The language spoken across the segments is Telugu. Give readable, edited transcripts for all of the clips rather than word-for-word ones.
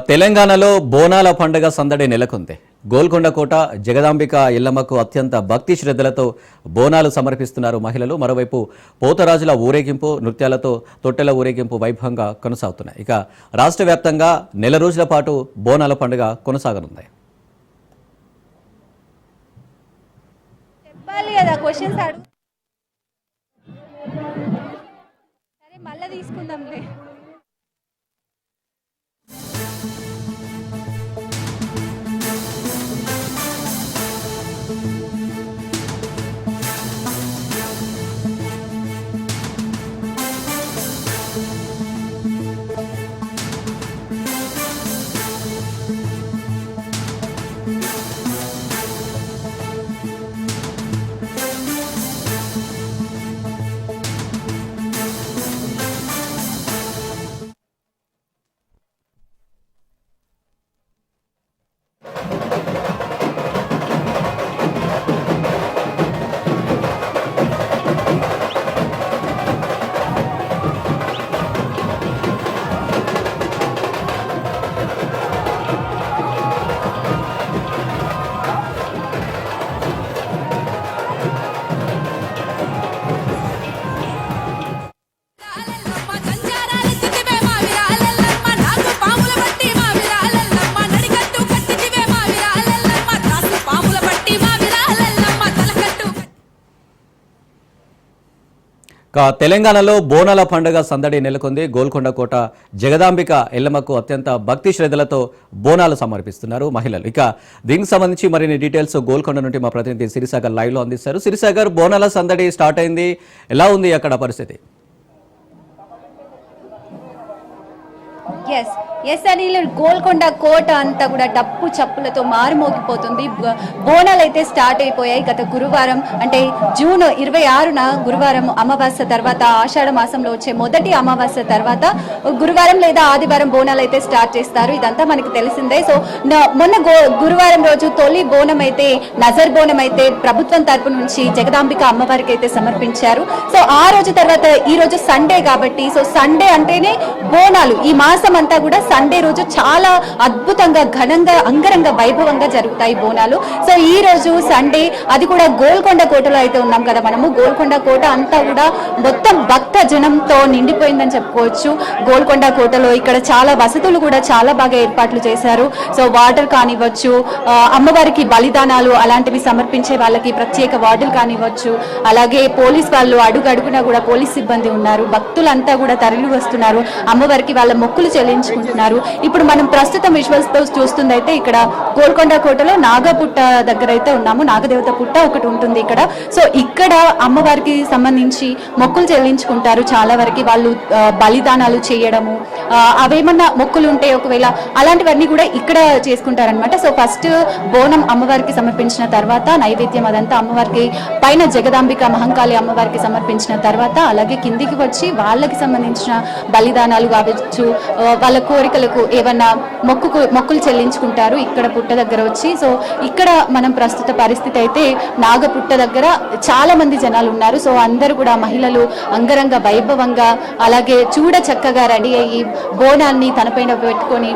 తెలంగాణలో బోనాల పండుగ సందడి నెలకొంది. గోల్కొండ కోట జగదాంబిక ఎల్లమ్మకు అత్యంత భక్తి శ్రద్ధలతో బోనాలు సమర్పిస్తున్నారు మహిళలు. మరోవైపు పోతరాజుల ఊరేగింపు, నృత్యాలతో తొట్టెల ఊరేగింపు వైభవంగా కొనసాగుతున్నాయి. ఇక రాష్ట్ర వ్యాప్తంగా నెల రోజుల పాటు బోనాల పండుగ కొనసాగనుంది. తెలంగాణలో బోనాల పండుగ సందడి నెలకొంది. గోల్కొండ కోట జగదాంబిక ఎల్లమ్మకు అత్యంత భక్తి శ్రద్ధలతో బోనాలు సమర్పిస్తున్నారు మహిళలు. ఇక దీనికి సంబంధించి మరిన్ని డీటెయిల్స్ గోల్కొండ నుండి మా ప్రతినిధి సిరిసాగర్ లైవ్ లో అందిస్తారు. సిరిసాగర్, బోనాల సందడి స్టార్ట్ అయింది, ఎలా ఉంది అక్కడ పరిస్థితి? ఎస్ అనిల్, గోల్కొండ కోట అంతా కూడా డప్పు చప్పులతో మారుమోగిపోతుంది. బోనాలు అయితే స్టార్ట్ అయిపోయాయి. గత గురువారం అంటే జూన్ 26న గురువారం అమావాస్య తర్వాత, ఆషాఢ మాసంలో వచ్చే మొదటి అమావాస్య తర్వాత గురువారం లేదా ఆదివారం బోనాలు అయితే స్టార్ట్ చేస్తారు. ఇదంతా మనకి తెలిసిందే. సో మొన్న గురువారం రోజు తొలి బోనం అయితే నజర్ బోనం అయితే ప్రభుత్వం తరపు నుంచి జగదాంబిక అమ్మవారికి అయితే సమర్పించారు. సో ఆ రోజు తర్వాత ఈ రోజు సండే కాబట్టి, సో సండే అంటేనే బోనాలు. ఈ మాసం అంతా కూడా సండే రోజు చాలా అద్భుతంగా, ఘనంగా, అంగరంగ వైభవంగా జరుగుతాయి బోనాలు. సో ఈ రోజు సండే, అది కూడా గోల్కొండ కోటలో అయితే ఉన్నాం కదా మనము. గోల్కొండ కోట అంతా కూడా మొత్తం భక్త జనంతో నిండిపోయిందని చెప్పుకోవచ్చు. గోల్కొండ కోటలో ఇక్కడ చాలా వసతులు కూడా చాలా బాగా ఏర్పాట్లు చేశారు. సో వాటర్ కానివ్వచ్చు, అమ్మవారికి బలిదానాలు అలాంటివి సమర్పించే వాళ్ళకి ప్రత్యేక వార్డులు కానివ్వచ్చు, అలాగే పోలీస్ వాళ్ళు అడుగడుగునా కూడా పోలీస్ సిబ్బంది ఉన్నారు. భక్తులంతా కూడా తరలి వస్తున్నారు, అమ్మవారికి వాళ్ళ మొక్కులు చెల్లించుకుంటున్నారు. ఇప్పుడు మనం ప్రస్తుతం విజువల్స్ తో చూస్తుందైతే ఇక్కడ గోల్కొండ కోటలో నాగపుట్ట దగ్గర అయితే ఉన్నాము. నాగదేవత పుట్ట ఒకటి ఉంటుంది ఇక్కడ. సో ఇక్కడ అమ్మవారికి సంబంధించి మొక్కులు చెల్లించుకుంటారు. చాలా వరకు వాళ్ళు బలిదానాలు చేయడము, అవేమన్నా మొక్కులు ఉంటే ఒకవేళ అలాంటివన్నీ కూడా ఇక్కడ చేసుకుంటారనమాట. సో ఫస్ట్ బోనం అమ్మవారికి సమర్పించిన తర్వాత నైవేద్యం అదంతా అమ్మవారికి పైన జగదాంబిక మహంకాళి అమ్మవారికి సమర్పించిన తర్వాత, అలాగే కిందికి వచ్చి వాళ్ళకి సంబంధించిన బలిదానాలు కావచ్చు, వాళ్ళ కోరికలకు ఏమన్నా మొక్కులు చెల్లించుకుంటారు ఇక్కడ పుట్ట దగ్గర వచ్చి. సో ఇక్కడ మనం ప్రస్తుత పరిస్థితి అయితే నాగపుట్ట దగ్గర చాలా మంది జనాలు ఉన్నారు. సో అందరూ కూడా మహిళలు అంగరంగ వైభవంగా, అలాగే చూడ చక్కగా రెడీ అయ్యి బోనాన్ని తనపైన పెట్టుకొని,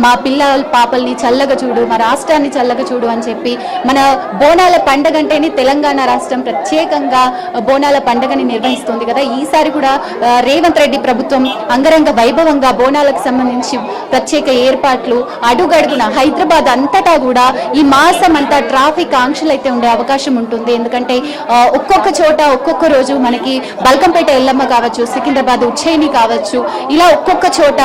మా పిల్లల పాపల్ని చల్లగా చూడు, మా రాష్ట్రాన్ని చల్లగా చూడు అని చెప్పి, మన బోనాల పండుగ అంటేనే తెలంగాణ రాష్ట్రం ప్రత్యేకంగా బోనాల పండుగని నిర్వహిస్తుంది కదా. ఈసారి కూడా రేవంత్ రెడ్డి ప్రభుత్వం అంగరంగ వైభవంగా బోనాలకు సంబంధించి ప్రత్యేక ఏర్పాట్లు అడుగడుగున హైదరాబాద్ అంతటా కూడా ఈ మాసం అంతా ట్రాఫిక్ ఆంక్షలు అయితే ఉండే అవకాశం ఉంటుంది. ఎందుకంటే ఒక్కొక్క చోట ఒక్కొక్క రోజు మనకి బల్కంపేట ఎల్లమ్మ కావచ్చు, సికింద్రాబాద్ ఉజ్జయిని కావచ్చు, ఇలా ఒక్కొక్క చోట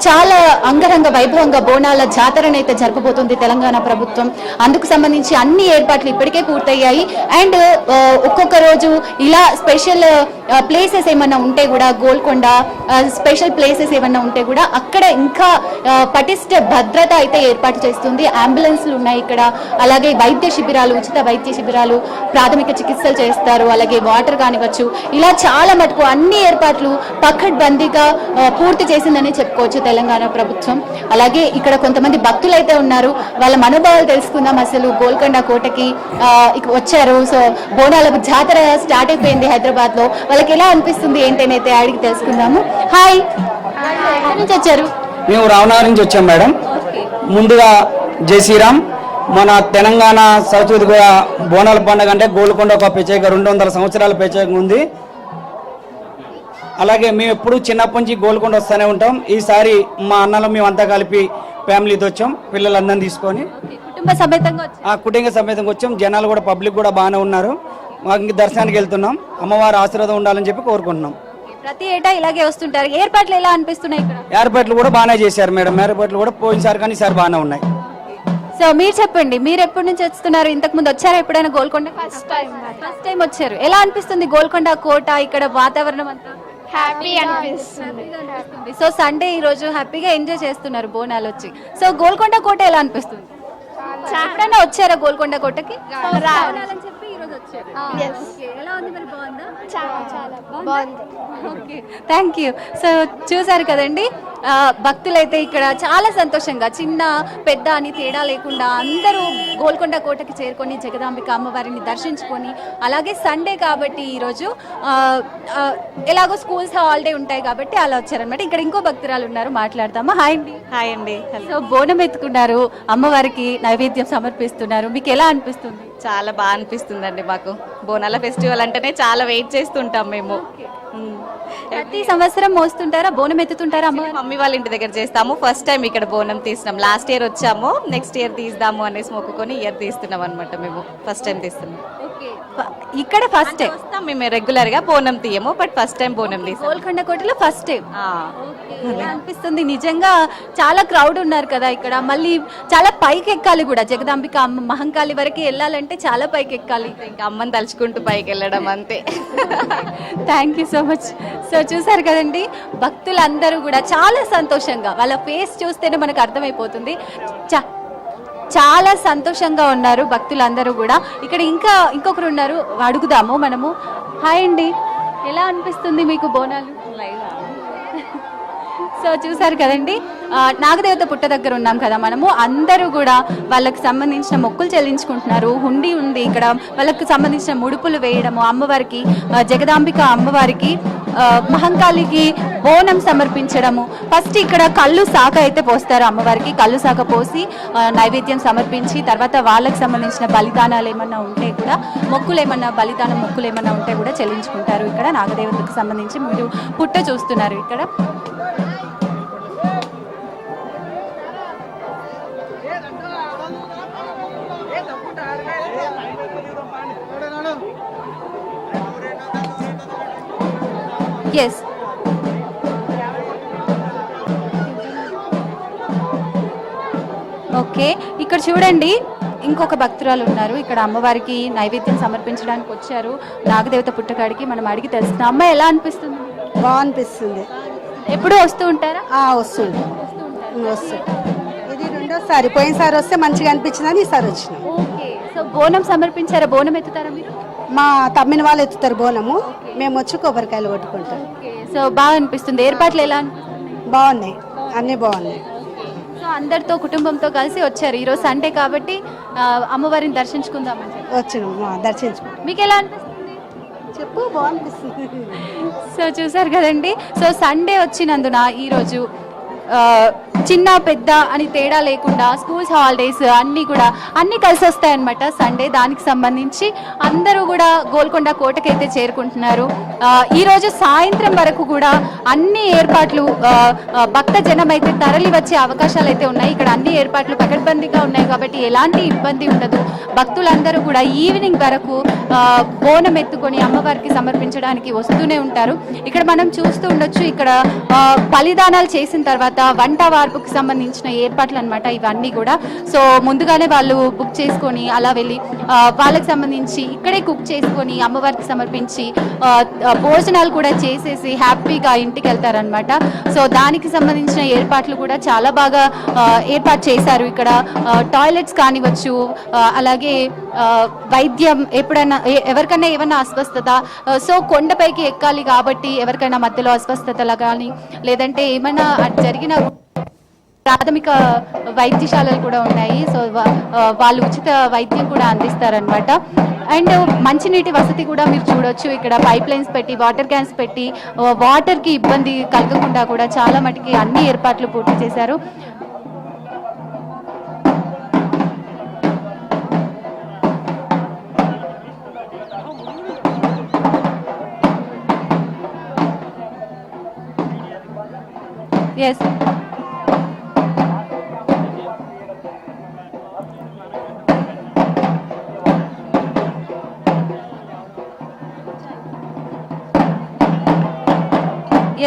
చాలా అంగరంగ వైభవంగా బోనాల జాతరనైతే జరపబోతుంది తెలంగాణ ప్రభుత్వం. అందుకు సంబంధించి అన్ని ఏర్పాట్లు ఇప్పటికే పూర్తయ్యాయి. అండ్ ఒక్కొక్క రోజు ఇలా స్పెషల్ ప్లేసెస్ ఏమన్నా ఉంటే కూడా, గోల్కొండ స్పెషల్ ప్లేసెస్ ఏమన్నా ఉంటే కూడా అక్కడ ఇంకా పటిష్ట భద్రత అయితే ఏర్పాటు చేస్తుంది. అంబులెన్స్లు ఉన్నాయి ఇక్కడ, అలాగే వైద్య శిబిరాలు, ఉచిత వైద్య శిబిరాలు, ప్రాథమిక చికిత్సలు చేస్తారు, అలాగే వాటర్ కానివచ్చు, ఇలా చాలా మటుకు అన్ని ఏర్పాట్లు పకడ్బందీగా పూర్తి చేసిందని చెప్పుకోవచ్చు తెలంగాణ ప్రభుత్వం. అలాగే ఇక్కడ కొంతమంది భక్తులు అయితే ఉన్నారు, వాళ్ళ మనోభావాలు తెలుసుకుందాం. అసలు గోల్కొండ కోటకి వచ్చారు, సో బోనాల జాతర స్టార్ట్ అయిపోయింది హైదరాబాద్ లో, వాళ్ళకి ఎలా అనిపిస్తుంది ఏంటనైతే అడిగి తెలుసుకుందాము. హాయ్, ఎక్కడి నుంచి వచ్చారు? మేము రామనగర్ నుంచి వచ్చాం మేడం. ఓకే. ముందుగా జై శ్రీరామ్. మన తెలంగాణ సంస్కృతి బోనాల పండుగ అంటే గోల్కొండ ఒక ప్రత్యేక 200 సంవత్సరాల ప్రత్యేకం ఉంది. అలాగే మేము ఎప్పుడు చిన్నప్పటి నుంచి గోల్కొండ వస్తూనే ఉంటాం. ఈసారి మా అన్నలు మేమంతా కలిపి ఫ్యామిలీతో వచ్చాం, పిల్లలందరినీ తీసుకొని కుటుంబ సమేతంగా వచ్చారు. ఆ కుటుంబ సమేతంగా వచ్చాం. జనాలు కూడా పబ్లిక్ కూడా బాగానే ఉన్నారు. మాకు ఇంక దర్శనానికి వెళ్తున్నాం. అమ్మవారి ఆశీర్వాదం ఉండాలని చెప్పి కోరుకుంటున్నాం. ప్రతి ఏటా ఇలాగే వస్తుంటారు. ఏర్పాట్లు ఎలా అనిపిస్తున్నాయి ఇక్కడ? ఏర్పాట్లు కూడా బాగానే చేశారు మేడం. ఏర్పాట్లు కూడా పోయినసారి కానీ ఈసారి బాగానే ఉన్నాయి. సో మీరు చెప్పండి, మీరు ఎప్పటి నుంచి వస్తున్నారు? ఇంతకు ముందు వచ్చారా ఎప్పుడైనా గోల్కొండ? ఫస్ట్ టైం వచ్చారు. ఎలా అనిపిస్తుంది గోల్కొండ కోట, ఇక్కడ వాతావరణం అంతా? హ్యాపీ అనిపిస్తుంది. సో సండే ఈ రోజు హ్యాపీగా ఎంజాయ్ చేస్తున్నారు బోనాలు వచ్చి. సో గోల్కొండ కోట ఎలా అనిపిస్తుంది? ఎప్పుడైనా వచ్చారా గోల్కొండ కోటకి? రావాలని చెప్పి ఈ రోజు వచ్చారు. Okay. ఎలా ఉంది మరి? బాగుందా? చాలా బాగుంది. Okay, thank you. సో చూసారు కదండి, భక్తులైతే ఇక్కడ చాలా సంతోషంగా చిన్న పెద్ద అని తేడా లేకుండా అందరూ గోల్కొండ కోటకి చేరుకొని జగదాంబిక అమ్మవారిని దర్శించుకొని, అలాగే సండే కాబట్టి ఈరోజు ఎలాగో స్కూల్స్ హాలిడే ఉంటాయి కాబట్టి అలా వచ్చారనమాట. ఇక్కడ ఇంకో భక్తురాలు ఉన్నారు, మాట్లాడతామా? హాయ్ అండి. హాయ్ అండి. సో బోనం ఎత్తుకున్నారు, అమ్మవారికి నైవేద్యం సమర్పిస్తున్నారు, మీకు ఎలా అనిపిస్తుంది? చాలా బాగా అనిపిస్తుందండి. మాకు బోనాల ఫెస్టివల్ అంటేనే చాలా వెయిట్ చేస్తుంటాం మేము. ప్రతి సంవత్సరం మోస్తుంటారా, బోనం ఎత్తుతుంటారా అమ్మవారు? మమ్మీ వాళ్ళ ఇంటి దగ్గర చేస్తాము. ఫస్ట్ టైం ఇక్కడ బోనం తీస్తున్నాం. లాస్ట్ ఇయర్ వచ్చాము, నెక్స్ట్ ఇయర్ తీద్దాము అనేసి మొక్కుకొని ఇయర్ తీస్తున్నాం అనమాట. మేము ఫస్ట్ టైం తీస్తున్నాం. ఇక్కడ ఫస్ట్ టైం వస్తాం మేము రెగ్యులర్ గా, బోనం తీయము, బట్ ఫస్ట్ టైం బోనం తీస్తాం. గోల్కొండ కోటలో ఫస్ట్ టైం. ఎలా అనిపిస్తుంది? నిజంగా చాలా క్రౌడ్ ఉన్నారు కదా ఇక్కడ. మళ్ళీ చాలా పైకి ఎక్కాలి కూడా, జగదాంబిక అమ్మ మహంకాళి వరకు వెళ్ళాలంటే చాలా పైకి ఎక్కాలి. ఇంకా అమ్మని తలుచుకుంటూ పైకి వెళ్ళడం అంతే. Thank you so much. So చూసారు కదండి, భక్తులందరూ కూడా చాలా సంతోషంగా, వాళ్ళ ఫేస్ చూస్తేనే మనకు అర్థమైపోతుంది, చాలా సంతోషంగా ఉన్నారు భక్తులందరూ కూడా. ఇక్కడ ఇంకొకరు ఉన్నారు, అడుగుదాము మనము. హాయ్ అండి, ఎలా అనిపిస్తుంది మీకు బోనాలు? సో చూసారు కదండి, నాగదేవత పుట్ట దగ్గర ఉన్నాం కదా మనము. అందరూ కూడా వాళ్ళకి సంబంధించిన మొక్కులు చెల్లించుకుంటున్నారు. హుండీ ఉంది ఇక్కడ, వాళ్ళకి సంబంధించిన ముడుపులు వేయడము, అమ్మవారికి జగదాంబిక అమ్మవారికి మహంకాళికి బోనం సమర్పించడము. ఫస్ట్ ఇక్కడ కళ్ళు శాఖ అయితే పోస్తారు అమ్మవారికి. కళ్ళు శాఖ పోసి నైవేద్యం సమర్పించి, తర్వాత వాళ్ళకి సంబంధించిన బలిదానాలు ఏమన్నా ఉంటే కూడా, మొక్కులు ఏమన్నా బలిదానం మొక్కులు ఏమన్నా ఉంటే కూడా చెల్లించుకుంటారు. ఇక్కడ నాగదేవతకు సంబంధించి మీరు పుట్ట చూస్తున్నారు ఇక్కడ. Yes, okay. ఇక్కడ చూడండి, ఇంకొక భక్తురాలు ఉన్నారు. ఇక్కడ అమ్మవారికి నైవేద్యం సమర్పించడానికి వచ్చారు నాగదేవత పుట్టకాడికి. మనం అడిగి తెలుస్తున్నాం. అమ్మ ఎలా అనిపిస్తుంది? బాగా అనిపిస్తుంది. ఎప్పుడు వస్తూ ఉంటారా? వస్తుంది. ఇది రెండోసారి. పోయినసారి వస్తే మంచిగా అనిపించిందని ఈసారి వచ్చినాం. ఓకే. సో బోనం సమర్పించారా? బోనం ఎత్తుతారా మీరు? మా తమ్మిన వాళ్ళు ఎత్తుతారు బోనము, మేము వచ్చి కొబ్బరికాయలు కొట్టుకుంటాం. సో బాగా అనిపిస్తుంది. ఏర్పాట్లు ఎలా అనిపిస్తుంది? బాగున్నాయి, అన్నీ బాగున్నాయి. సో అందరితో కుటుంబంతో కలిసి వచ్చారు. ఈరోజు సండే కాబట్టి అమ్మవారిని దర్శించుకుందామని చెప్పి వచ్చినాం, దర్శించుకుంటాం. మీకు ఎలా అనిపిస్తుంది? చెప్పు, బాగా అనిపిస్తుంది. సో చూసారు కదండి, సో సండే వచ్చినందున ఈరోజు చిన్న పెద్ద అని తేడా లేకుండా స్కూల్స్ హాలిడేస్ అన్నీ కలిసి వస్తాయన్నమాట సండే. దానికి సంబంధించి అందరూ కూడా గోల్కొండ కోటకైతే చేరుకుంటున్నారు. ఈరోజు సాయంత్రం వరకు కూడా అన్ని ఏర్పాట్లు, భక్త జనం అయితే తరలి వచ్చే అవకాశాలు అయితే ఉన్నాయి. ఇక్కడ అన్ని ఏర్పాట్లు పకడ్బందీగా ఉన్నాయి కాబట్టి ఎలాంటి ఇబ్బంది ఉండదు. భక్తులందరూ కూడా ఈవినింగ్ వరకు బోనం ఎత్తుకొని అమ్మవారికి సమర్పించడానికి వస్తూనే ఉంటారు. ఇక్కడ మనం చూస్తూ ఉండొచ్చు, ఇక్కడ బలిదానాలు చేసిన తర్వాత వంట వార్పుకి సంబంధించిన ఏర్పాట్లు అన్నమాట ఇవన్నీ కూడా. సో ముందుగానే వాళ్ళు బుక్ చేసుకొని అలా వెళ్ళి వాళ్ళకి సంబంధించి ఇక్కడే కుక్ చేసుకొని అమ్మవారికి సమర్పించి భోజనాలు కూడా చేసేసి హ్యాపీగా ఇంటికి వెళ్తారనమాట. సో దానికి సంబంధించిన ఏర్పాట్లు కూడా చాలా బాగా ఏర్పాటు చేశారు. ఇక్కడ టాయిలెట్స్ కానివచ్చు, అలాగే వైద్యం, ఎప్పుడైనా ఎవరికైనా ఏమన్నా అస్వస్థత, సో కొండపైకి ఎక్కాలి కాబట్టి ఎవరికైనా మధ్యలో అస్వస్థతలు కానీ లేదంటే ఏమైనా జరిగిన ప్రాథమిక వైద్యశాలలు కూడా ఉన్నాయి. సో వాళ్ళు ఉచిత వైద్యం కూడా అందిస్తారనమాట. అండ్ మంచినీటి వసతి కూడా మీరు చూడొచ్చు. ఇక్కడ పైప్ లైన్స్ పెట్టి వాటర్ క్యాన్స్ పెట్టి వాటర్కి ఇబ్బంది కలగకుండా కూడా చాలా మటుకి అన్ని ఏర్పాట్లు పూర్తి చేశారు. ఎస్,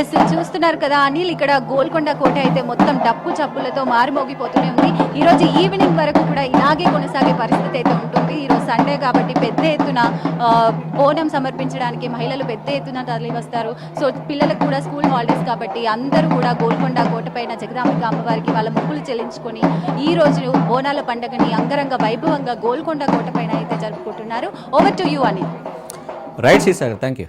ఎస్ చూస్తున్నారు కదా అనిల్, ఇక్కడ గోల్కొండ కోట అయితే మొత్తం డప్పు చప్పులతో మారుమోగిపోతూనే ఉంది. ఈరోజు ఈవినింగ్ వరకు కూడా ఇలాగే కొనసాగే పరిస్థితి అయితే ఉంటుంది. ఈరోజు సండే కాబట్టి పెద్ద ఎత్తున బోనం సమర్పించడానికి మహిళలు పెద్ద ఎత్తున తరలి వస్తారు. సో పిల్లలకు కూడా స్కూల్ హాలిడేస్ కాబట్టి అందరూ కూడా గోల్కొండ కోట పైన జగదాంబిక అమ్మవారికి వాళ్ళ మొక్కులు చెల్లించుకొని ఈ రోజు బోనాల పండుగని అంగరంగ వైభవంగా గోల్కొండ కోట పైన అయితే జరుపుకుంటున్నారు. Over to you Anil. Right Srisagar, thank you.